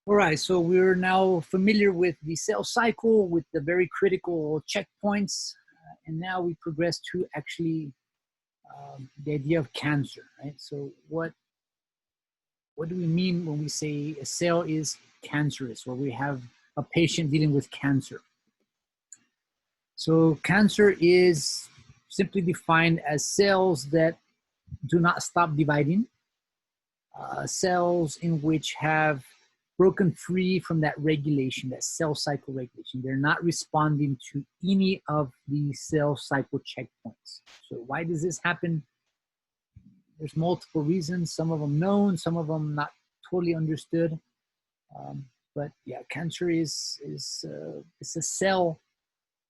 All right, so we're now familiar with the cell cycle, with the very critical checkpoints, and now we progress to actually the idea of cancer, right? So what do we mean when we say a cell is cancerous, or we have a patient dealing with cancer? So cancer is simply defined as cells that do not stop dividing, cells in which have broken free from that regulation, that cell cycle regulation. They're not responding to any of the cell cycle checkpoints. So why does this happen? There's multiple reasons, some of them known, some of them not totally understood. But yeah, cancer it's a cell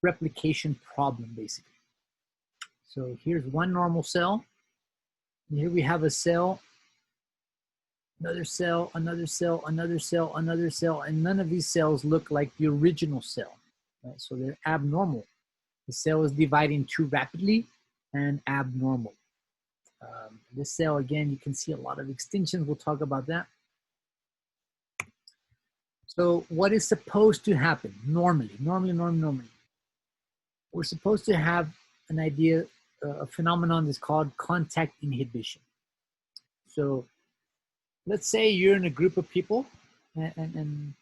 replication problem, basically. So here's one normal cell. And here we have a cell, another cell, another cell, another cell, another cell, and none of these cells look like the original cell, right? So they're abnormal. The cell is dividing too rapidly and abnormal. This cell, again, you can see a lot of extinctions. We'll talk about that. So what is supposed to happen normally? We're supposed to have an idea, a phenomenon that's called contact inhibition. So let's say you're in a group of people and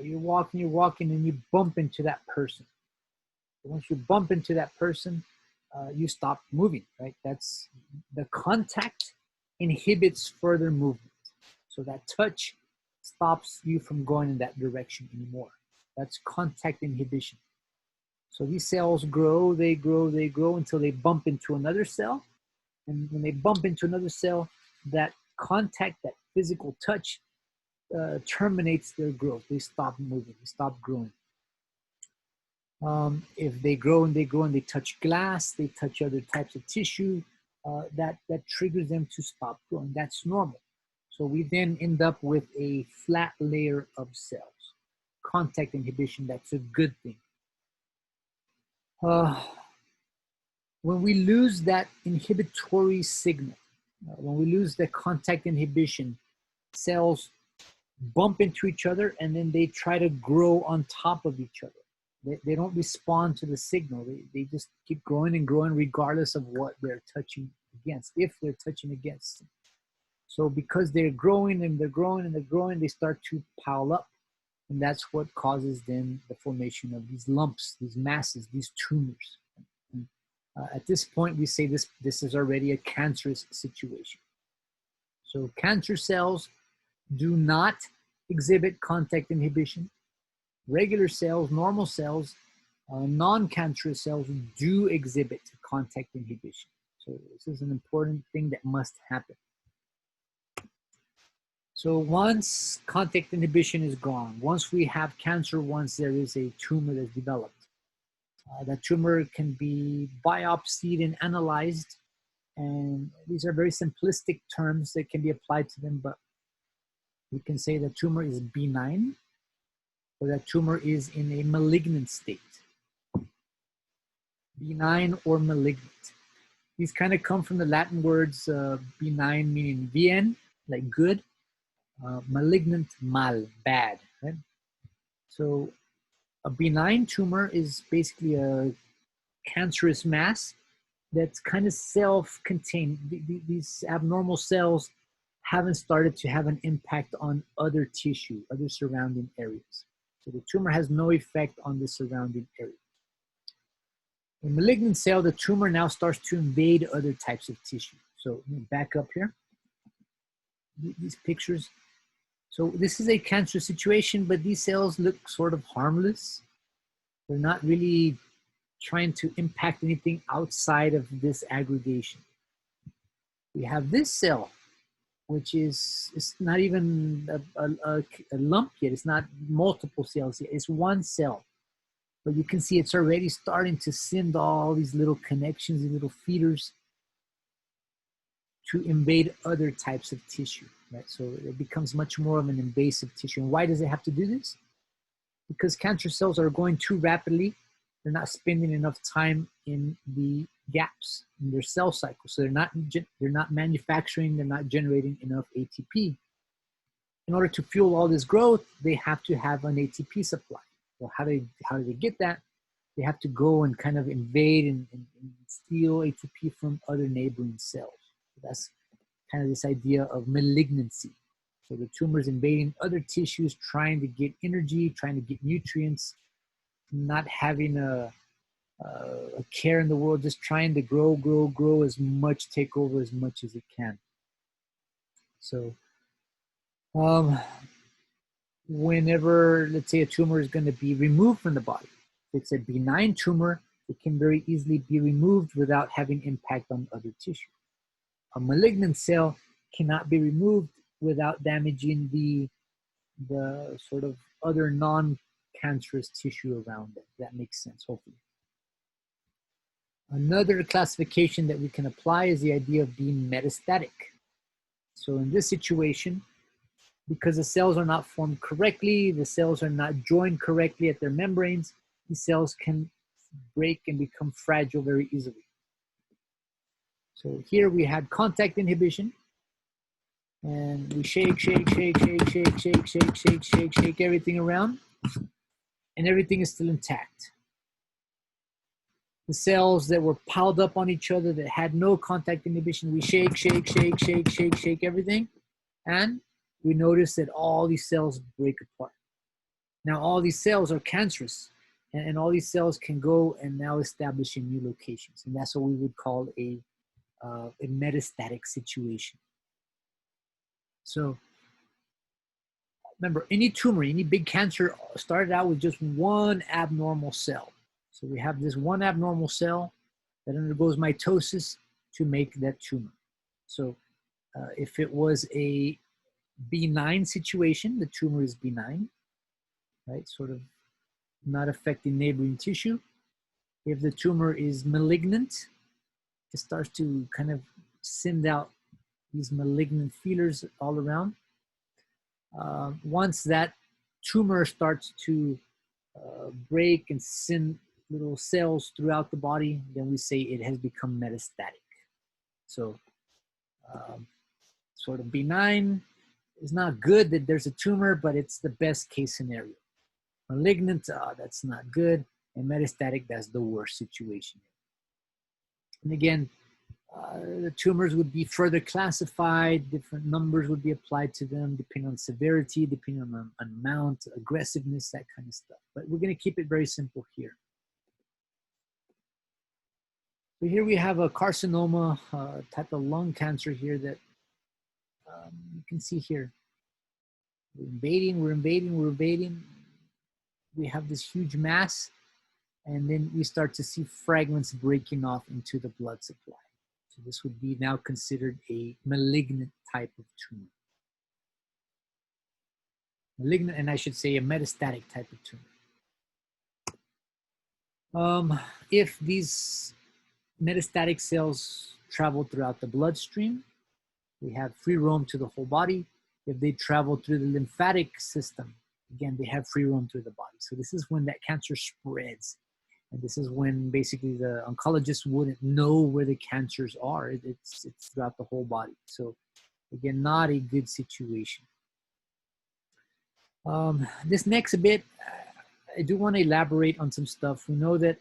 you're walking, and you bump into that person. Once you bump into that person, you stop moving, right? That's the contact inhibits further movement. So that touch stops you from going in that direction anymore. That's contact inhibition. So these cells grow, they grow until they bump into another cell. And when they bump into another cell, that contact, that physical touch, terminates their growth. They stop moving, they stop growing. If they grow and they touch glass, they touch other types of tissue, that triggers them to stop growing. That's normal. So we then end up with a flat layer of cells. Contact inhibition, that's a good thing. When we lose that inhibitory signal, when we lose the contact inhibition, cells bump into each other and then they try to grow on top of each other. They don't respond to the signal. They just keep growing and growing regardless of what they're touching against, if they're touching against. So because they're growing and they're growing and they're growing, they start to pile up. And that's what causes then the formation of these lumps, these masses, these tumors. At this point, we say this is already a cancerous situation. So cancer cells do not exhibit contact inhibition. Regular cells, normal cells, non-cancerous cells do exhibit contact inhibition. So this is an important thing that must happen. So once contact inhibition is gone, once we have cancer, once there is a tumor that's developed, that tumor can be biopsied and analyzed. And these are very simplistic terms that can be applied to them, but we can say the tumor is benign, or that tumor is in a malignant state. Benign or malignant. These kind of come from the Latin words benign, meaning bien, like good, malignant, mal, bad. Right? So a benign tumor is basically a cancerous mass that's kind of self-contained. These abnormal cells haven't started to have an impact on other tissue, other surrounding areas. So the tumor has no effect on the surrounding area. In malignant cell, the tumor now starts to invade other types of tissue. So let me back up here. These pictures. So this is a cancer situation, but these cells look sort of harmless. They're not really trying to impact anything outside of this aggregation. We have this cell, which is it's not even a lump yet. It's not multiple cells yet. It's one cell. But you can see it's already starting to send all these little connections, these little feeders to invade other types of tissue, right? So it becomes much more of an invasive tissue. And why does it have to do this? Because cancer cells are going too rapidly. They're not spending enough time in the gaps in their cell cycle. So they're not manufacturing, they're not generating enough ATP. in order to fuel all this growth, they have to have an ATP supply. So how do they get that? They have to go and kind of invade and steal ATP from other neighboring cells. So that's kind of this idea of malignancy. So the tumor is invading other tissues, trying to get energy, trying to get nutrients, not having a care in the world, just trying to grow as much, take over as much as it can. So whenever, let's say, a tumor is going to be removed from the body, if it's a benign tumor, it can very easily be removed without having impact on other tissue. A malignant cell cannot be removed without damaging the sort of other non-cancerous tissue around it. That makes sense, hopefully. Another classification that we can apply is the idea of being metastatic. So in this situation, because the cells are not formed correctly, the cells are not joined correctly at their membranes, these cells can break and become fragile very easily. So here we had contact inhibition, and we shake everything around, and everything is still intact. The cells that were piled up on each other that had no contact inhibition, we shake everything, and we notice that all these cells break apart. Now all these cells are cancerous, and all these cells can go and now establish in new locations, and that's what we would call a metastatic situation. So remember, any tumor, any big cancer started out with just one abnormal cell. So we have this one abnormal cell that undergoes mitosis to make that tumor. So if it was a benign situation, the tumor is benign, right? Sort of not affecting neighboring tissue. If the tumor is malignant, it starts to kind of send out these malignant feelers all around. Once that tumor starts to break and send little cells throughout the body, then we say it has become metastatic. So sort of benign is not good that there's a tumor, but it's the best case scenario. Malignant, that's not good. And metastatic, that's the worst situation. And again, the tumors would be further classified, different numbers would be applied to them, depending on severity, depending on amount, aggressiveness, that kind of stuff. But we're going to keep it very simple here. So here we have a carcinoma, type of lung cancer here that you can see here. We're invading. We have this huge mass, and then we start to see fragments breaking off into the blood supply. So this would be now considered a malignant type of tumor. Malignant, and I should say a metastatic type of tumor. If these metastatic cells travel throughout the bloodstream, we have free roam to the whole body. If they travel through the lymphatic system, again, they have free roam through the body. So this is when that cancer spreads. And this is when basically the oncologist wouldn't know where the cancers are. It's throughout the whole body. So again, not a good situation. This next bit, I do want to elaborate on some stuff. We know that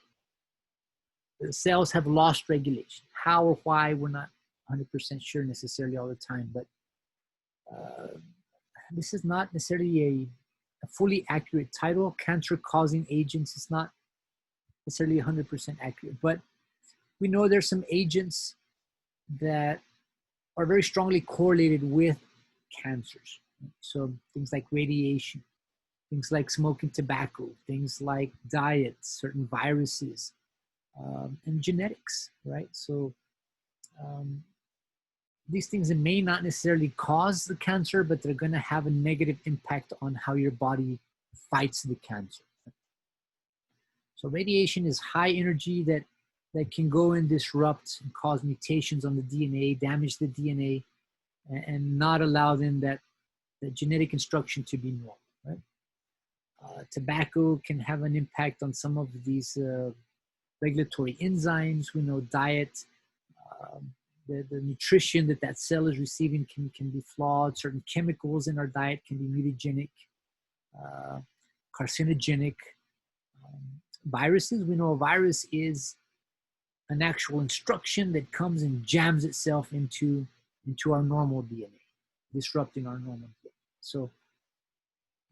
the cells have lost regulation. How or why, we're not 100% sure necessarily all the time, but this is not necessarily a fully accurate title. Cancer-causing agents is not necessarily 100% accurate, but we know there's some agents that are very strongly correlated with cancers. So things like radiation, things like smoking tobacco, things like diet, certain viruses, and genetics, right? So these things that may not necessarily cause the cancer, but they're going to have a negative impact on how your body fights the cancer. So radiation is high energy that can go and disrupt and cause mutations on the DNA, damage the DNA, and not allow then that genetic instruction to be normal, right? Tobacco can have an impact on some of these regulatory enzymes. We know diet the nutrition that cell is receiving can be flawed. Certain chemicals in our diet can be mutagenic, carcinogenic. Viruses, we know a virus is an actual instruction that comes and jams itself into our normal DNA, disrupting our normal DNA. So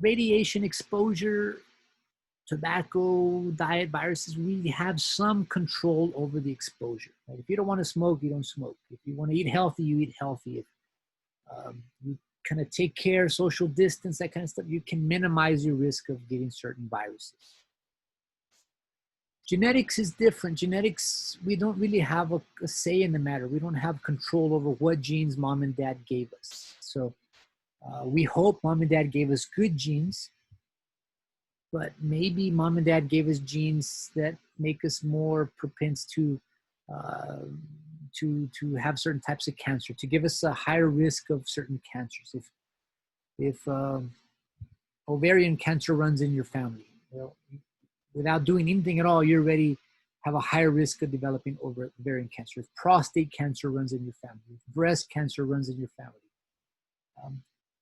radiation exposure, tobacco, diet, viruses, we have some control over the exposure. Right? If you don't want to smoke, you don't smoke. If you want to eat healthy, you eat healthy. If you kind of take care, social distance, that kind of stuff, you can minimize your risk of getting certain viruses. Genetics is different. Genetics, we don't really have a say in the matter. We don't have control over what genes mom and dad gave us. So we hope mom and dad gave us good genes, but maybe mom and dad gave us genes that make us more propense to have certain types of cancer, to give us a higher risk of certain cancers. If ovarian cancer runs in your family, well, without doing anything at all, you already have a higher risk of developing ovarian cancer. If prostate cancer runs in your family, if breast cancer runs in your family,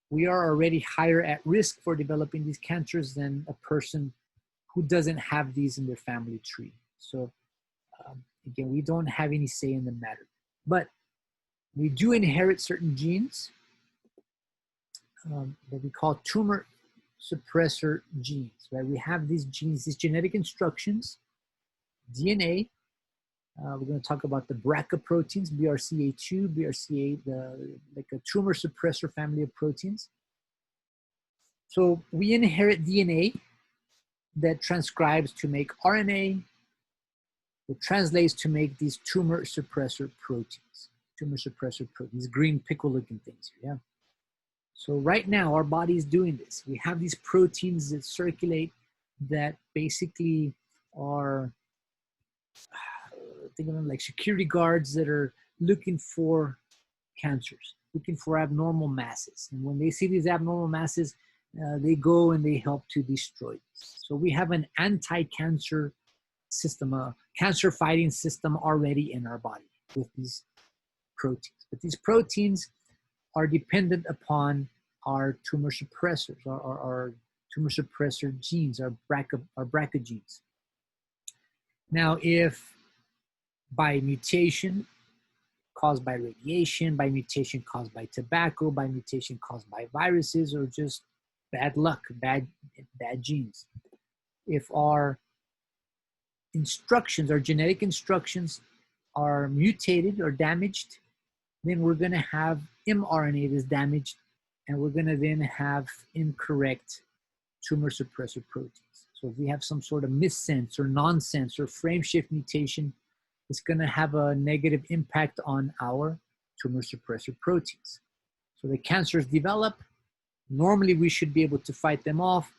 we are already higher at risk for developing these cancers than a person who doesn't have these in their family tree. So again, we don't have any say in the matter, but we do inherit certain genes that we call tumor suppressor genes, right? We have these genes, these genetic instructions, DNA. We're going to talk about the BRCA proteins, BRCA2, BRCA, like a tumor suppressor family of proteins. So we inherit DNA that transcribes to make RNA, that translates to make these tumor suppressor proteins, these green pickle-looking things here, yeah? So right now, our body is doing this. We have these proteins that circulate that basically are, think of them like security guards that are looking for cancers, looking for abnormal masses. And when they see these abnormal masses, they go and they help to destroy these. So we have an anti-cancer system, a cancer-fighting system already in our body with these proteins. But these proteins are dependent upon our tumor suppressors, our tumor suppressor genes, our BRCA genes. Now, if by mutation caused by radiation, by mutation caused by tobacco, by mutation caused by viruses, or just bad luck, bad genes, if our instructions, our genetic instructions are mutated or damaged, then we're going to have mRNA that's damaged, and we're going to then have incorrect tumor suppressor proteins. So if we have some sort of missense or nonsense or frame shift mutation, it's going to have a negative impact on our tumor suppressor proteins. So the cancers develop. Normally, we should be able to fight them off,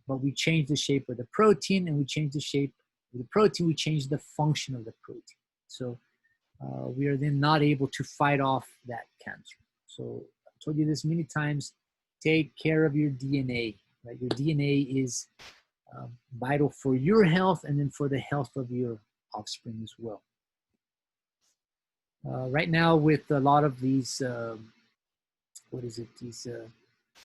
but we change the shape of the protein, and we change the shape of the protein, we change the function of the protein. So we are then not able to fight off that cancer. So I've told you this many times, take care of your DNA, right? Your DNA is vital for your health and then for the health of your offspring as well. Right now with a lot of these, these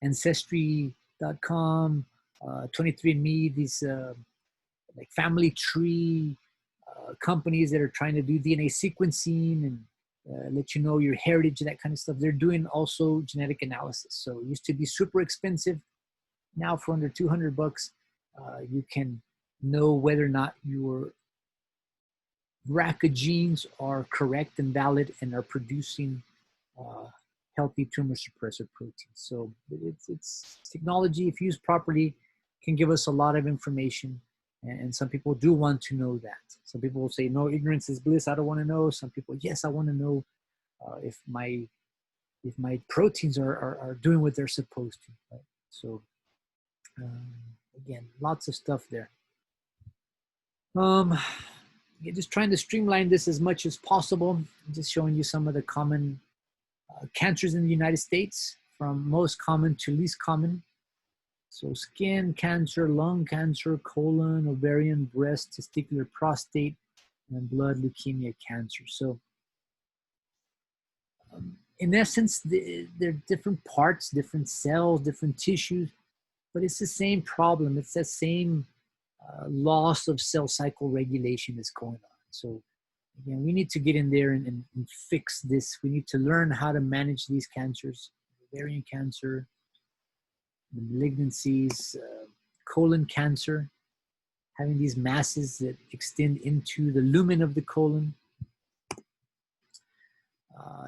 Ancestry.com, 23andMe, these like family tree companies that are trying to do DNA sequencing and let you know your heritage, that kind of stuff. They're doing also genetic analysis. So it used to be super expensive. Now for under $200, you can know whether or not your BRCA genes are correct and valid and are producing healthy tumor suppressor proteins. So it's technology, if used properly, can give us a lot of information. And some people do want to know that. Some people will say, no, ignorance is bliss. I don't want to know. Some people, yes, I want to know if my proteins are doing what they're supposed to. Right? So again, lots of stuff there. Just trying to streamline this as much as possible. Just showing you some of the common cancers in the United States, from most common to least common. So skin cancer, lung cancer, colon, ovarian, breast, testicular, prostate, and blood leukemia cancer. So In essence, they're different parts, different cells, different tissues, but it's the same problem. It's the same loss of cell cycle regulation that's going on. So again, we need to get in there and fix this. We need to learn how to manage these cancers, ovarian cancer, the malignancies, colon cancer, having these masses that extend into the lumen of the colon.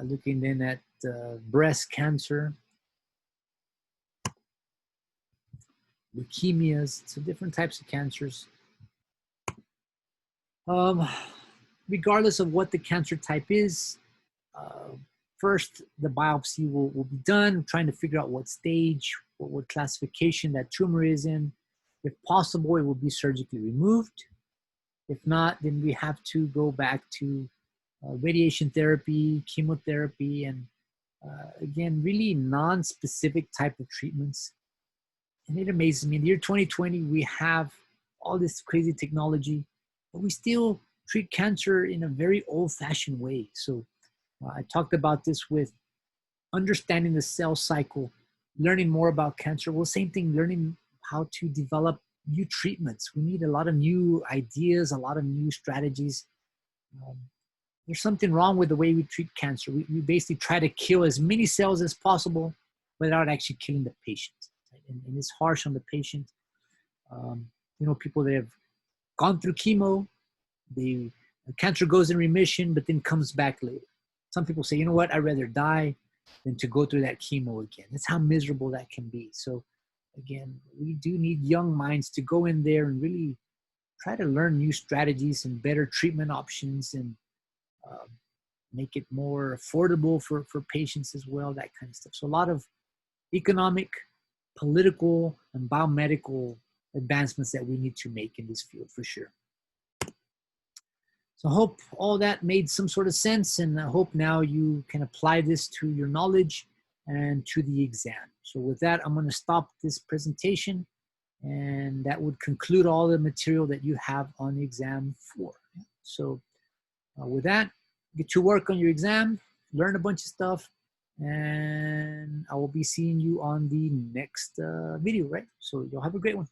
Looking then at breast cancer, leukemias, so different types of cancers. Regardless of what the cancer type is, first the biopsy will be done, trying to figure out what stage, what classification that tumor is in. If possible, it will be surgically removed. If not, then we have to go back to radiation therapy, chemotherapy, and again, really non-specific type of treatments. And it amazes me, in the year 2020, we have all this crazy technology, but we still treat cancer in a very old-fashioned way. So I talked about this with understanding the cell cycle, learning more about cancer. Well, same thing, learning how to develop new treatments. We need a lot of new ideas, a lot of new strategies. There's something wrong with the way we treat cancer. We basically try to kill as many cells as possible without actually killing the patient. Right? And it's harsh on the patient. People that have gone through chemo, the cancer goes in remission, but then comes back later. Some people say, you know what, I'd rather die than to go through that chemo again. That's how miserable that can be. So again, we do need young minds to go in there and really try to learn new strategies and better treatment options and make it more affordable for patients as well, that kind of stuff. So a lot of economic, political, and biomedical advancements that we need to make in this field for sure. So I hope all that made some sort of sense, and I hope now you can apply this to your knowledge and to the exam. So with that, I'm going to stop this presentation, and that would conclude all the material that you have on the exam 4. So with that, get to work on your exam, learn a bunch of stuff, and I will be seeing you on the next video, right? So you'll have a great one.